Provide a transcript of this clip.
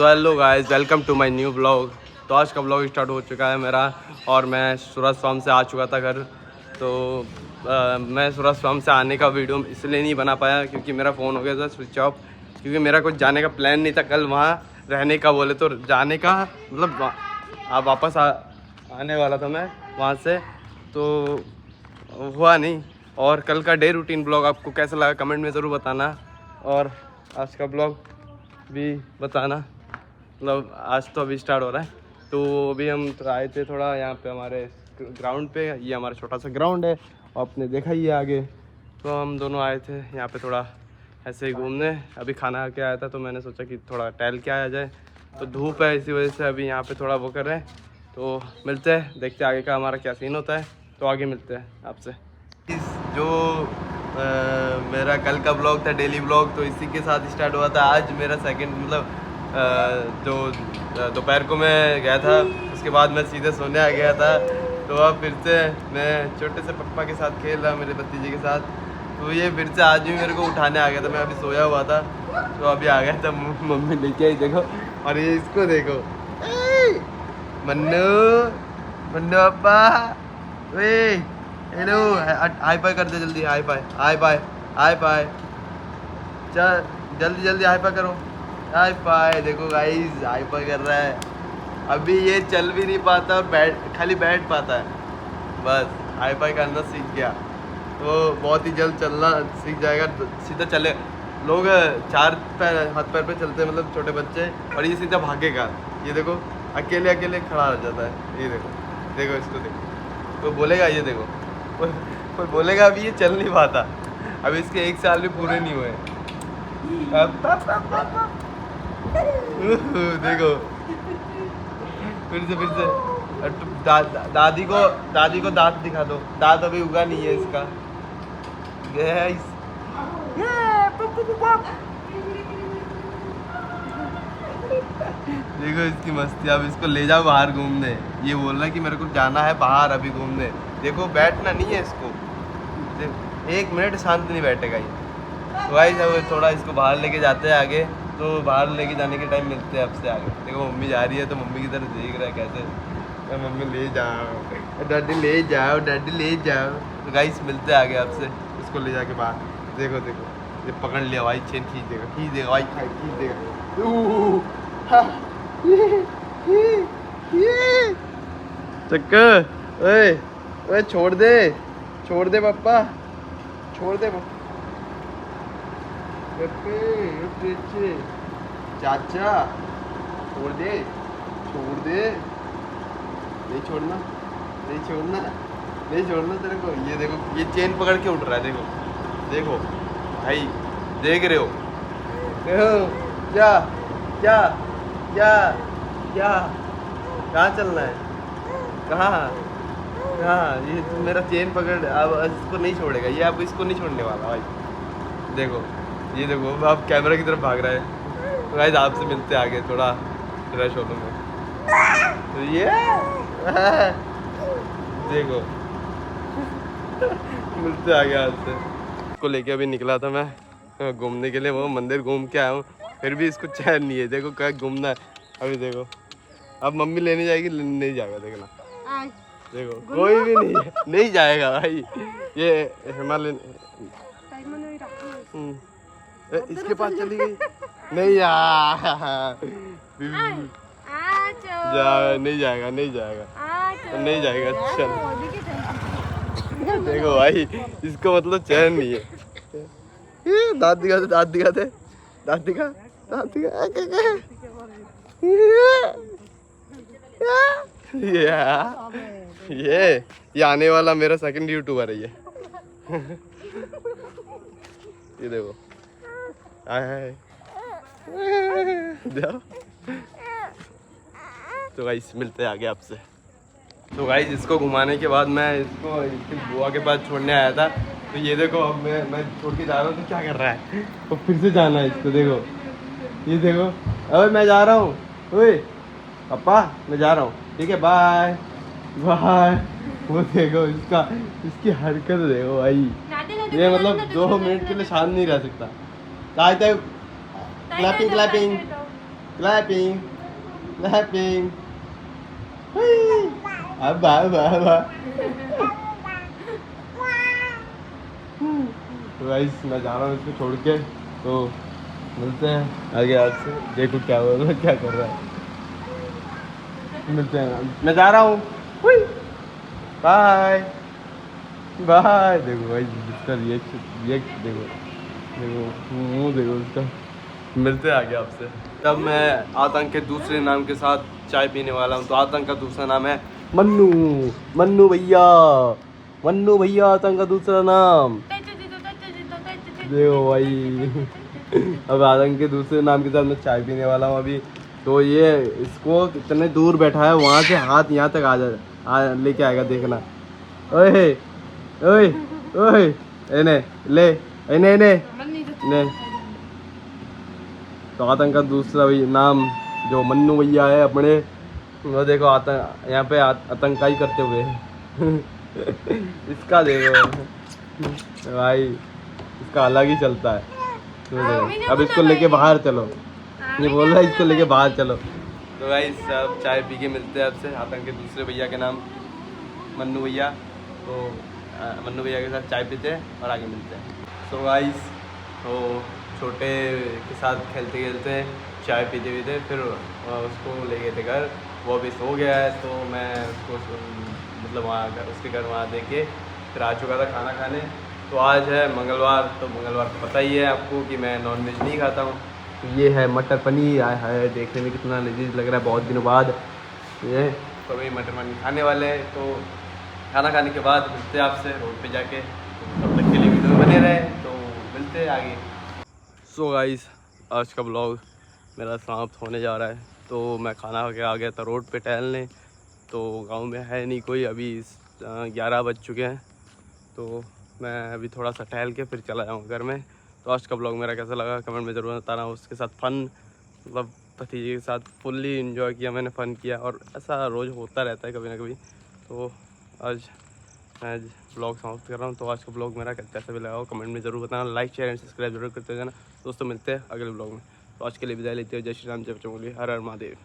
So hello guys, welcome to my new blog. तो आज का ब्लॉग स्टार्ट हो चुका है मेरा, और मैं सूरज फार्म से आ चुका था घर। तो मैं सूरज फार्म से आने का वीडियो इसलिए नहीं बना पाया क्योंकि मेरा फ़ोन हो गया था स्विच ऑफ, क्योंकि मेरा कुछ जाने का प्लान नहीं था कल वहाँ रहने का। बोले तो जाने का मतलब वापस आने वाला था मैं वहाँ से, तो हुआ नहीं। और कल का डे रूटीन ब्लॉग आपको कैसा लगा कमेंट में ज़रूर बताना, और आज का ब्लॉग भी बताना। मतलब आज तो अभी स्टार्ट हो रहा है। तो अभी हम आए थे थोड़ा यहाँ पे हमारे ग्राउंड पे, ये हमारा छोटा सा ग्राउंड है और आपने देखा ही है आगे। तो हम दोनों आए थे यहाँ पे थोड़ा ऐसे ही घूमने। अभी खाना खा के आया था तो मैंने सोचा कि थोड़ा टहल के आया जाए। तो धूप है इसी वजह से अभी यहाँ पे थोड़ा वो कर रहे हैं। तो मिलते हैं, देखते हैं आगे का हमारा क्या सीन होता है। तो आगे मिलते हैं आपसे। जो मेरा कल का ब्लॉग था डेली ब्लॉग, तो इसी के साथ स्टार्ट हुआ था। आज मेरा सेकंड मतलब जो दोपहर को मैं गया था उसके बाद मैं सीधे सोने आ गया था। तो अब फिर से मैं छोटे से पप्पा के साथ खेल रहा, मेरे भतीजे के साथ। तो ये फिर से आज भी मेरे को उठाने आ गया था, मैं अभी सोया हुआ था तो अभी आ गया था। मम्मी लेके आई देखो, और ये इसको देखो, मन्नू मन्नू पापा, वे हेलो, हाई फाई कर दे जल्दी, hi fi hi fi hi fi, चल जल्दी जल्दी हाई फाई करो, हाई फाई। देखो गाइस हाई फाई कर रहा है। अभी ये चल भी नहीं पाता और खाली बैठ पाता है, बस हाई फाई करना सीख गया तो बहुत ही जल्द चलना सीख जाएगा। सीधा चले लोग चार पैर हाथ पैर पे चलते हैं, मतलब छोटे बच्चे, और ये सीधा भागेगा। ये देखो अकेले अकेले खड़ा हो जाता है। ये देखो देखो इसको देखो, तो बोलेगा ये देखो, कोई बोलेगा अभी ये चल नहीं पाता, अभी इसके 1 साल भी पूरे नहीं हुए। देखो फिर से दादी को दांत दिखा दो, दांत अभी उगा नहीं है इसका। देखो इसकी मस्ती। अब इसको ले जाओ बाहर घूमने, ये बोल रहा है कि मेरे को जाना है बाहर अभी घूमने। देखो बैठना नहीं है इसको, 1 मिनट शांत नहीं बैठेगा ये। तो भाई जब थोड़ा इसको बाहर लेके जाते हैं आगे, तो बाहर लेके जाने के टाइम मिलते हैं आपसे आगे। देखो मम्मी जा रही है तो मम्मी की तरफ देख रहा है कैसे, मम्मी ले जाओ डैडी, ले जाओ डैडी, ले जाओ। तो गाइस मिलते हैं आगे आपसे, इसको ले जाके बाहर। देखो देखो ये पकड़ लिया भाई, चेन खींच देगा भाई, खींच देगा। चक्कर, ओए छोड़ दे पापा, छोड़ दे चाचा, छोड़ दे नहीं छोड़ना तेरे को। ये देखो ये चेन पकड़ के उठ रहा है, देखो भाई, देख रहे हो, देखो क्या क्या क्या क्या, कहाँ चलना है, कहाँ ये मेरा चेन पकड़, अब इसको नहीं छोड़ेगा ये, अब इसको नहीं छोड़ने वाला भाई। देखो ये देखो अब कैमरा की तरफ भाग रहा है। तो गाइस आपसे मिलते आगे, थोड़ा फ्रेश हो लूँगा। तो ये देखो मिलते आगे आपसे। इसको लेके अभी निकला था मैं घूमने के लिए, वो मंदिर घूम के आया हूँ, फिर भी इसको चैन नहीं है। देखो क्या घूमना है अभी। देखो अब मम्मी लेने जाएगी, नहीं जाएगा, देखना देखो कोई भी नहीं जाएगा भाई। ये हिमालय इसके पास चली गई, नहीं नहीं जाएगा चल। देखो भाई इसको मतलब चैन नहीं है। दांत दिखा ये आने वाला मेरा सेकंड यूट्यूबर है ये। ये देखो तो गाइस मिलते हैं आगे आपसे। तो गाइस इसको घुमाने के बाद मैं इसको इसकी बुआ के पास छोड़ने आया था। तो ये देखो अब मैं छोड़ के जा रहा हूँ, तो क्या कर रहा है, तो फिर से जाना है इसको। देखो ये देखो, अरे मैं जा रहा हूँ, ओए पापा मैं जा रहा हूँ, ठीक है बाय बाय। वो देखो इसकी हरकत देखो भाई, ये मतलब 2 मिनट के लिए शांत नहीं रह सकता। Clapping clapping clapping. अब तो गाइस मैं जा रहा हूँ इसको छोड़ के, तो मिलते हैं आगे आपसे। देखो क्या हो रहा है, क्या कर रहा है। मिलते हैं, मैं जा रहा हूँ। Bye bye. देखो भाई इसका रिएक्ट देखो, देखो मुँह देखो उसका। मिलते हैं आगे आपसे। तब मैं आतंक के दूसरे नाम के साथ चाय पीने वाला हूँ। तो आतंक का दूसरा नाम है मन्नू। मन्नू भैया, मन्नू भैया आतंक का दूसरा नाम। देखो भाई अब आतंक के दूसरे नाम के साथ मैं चाय पीने वाला हूँ अभी। तो ये इसको कितने दूर बैठा है, वहाँ से हाथ यहाँ तक लेके आएगा, देखना। ओए ओए ओए इन्हें ले, इन्हें इन्हें। तो आतंक का दूसरा नाम जो मन्नू भैया है अपने, वो देखो आतंक यहाँ पे आतंकाई करते हुए इसका देखो भाई, इसका अलग ही चलता है। अब इसको लेके बाहर चलो, ये बोल रहा है इसको लेके बाहर चलो। तो भाई सब चाय पी के मिलते हैं आपसे। आतंक के दूसरे भैया के नाम मन्नू भैया। तो मन्नू भैया के साथ चाय पीते हैं और आगे मिलते हैं। तो गाइस तो छोटे के साथ खेलते खेलते चाय पीते पीते फिर उसको ले गए थे घर। वो अभी सो गया है, तो मैं उसको मतलब वहाँ उसके घर वहाँ दे के फिर आ चुका था खाना खाने। तो आज है मंगलवार, तो मंगलवार को पता ही है आपको कि मैं नॉनवेज नहीं खाता हूँ। तो ये है मटर पनीर, आया है देखने में कितना लजीज लग रहा है बहुत दिनों बाद। ये तो भाई मटर पनीर खाने वाले हैं। तो खाना खाने के बाद मिलते हैं आपसे रोड पे जाके। तो तब तक के लिए वीडियो में बने रहे, तो मिलते हैं आगे। सो गाइस आज का ब्लॉग मेरा समाप्त होने जा रहा है। तो मैं खाना खा के आ गया था रोड पे टहलने। तो गांव में है नहीं कोई, अभी 11 बज चुके हैं। तो मैं अभी थोड़ा सा टहल के फिर चला जाऊँ घर में। तो आज का ब्लॉग मेरा कैसा लगा कमेंट में ज़रूर बताना। उसके साथ फ़न मतलब भतीजे के साथ फुल्ली इन्जॉय किया मैंने, फ़न किया, और ऐसा रोज़ होता रहता है कभी ना कभी। तो आज मैं ब्लॉग समाप्त कर रहा हूँ। तो आज का ब्लॉग मेरा कैसा भी लगा हो कमेंट में ज़रूर बताना। लाइक शेयर एंड सब्सक्राइब जरूर करते जाना दोस्तों। मिलते हैं अगले ब्लॉग में। तो आज के लिए विदाई लेते हो। जय श्री राम, जय चमोली, हर हर महादेव।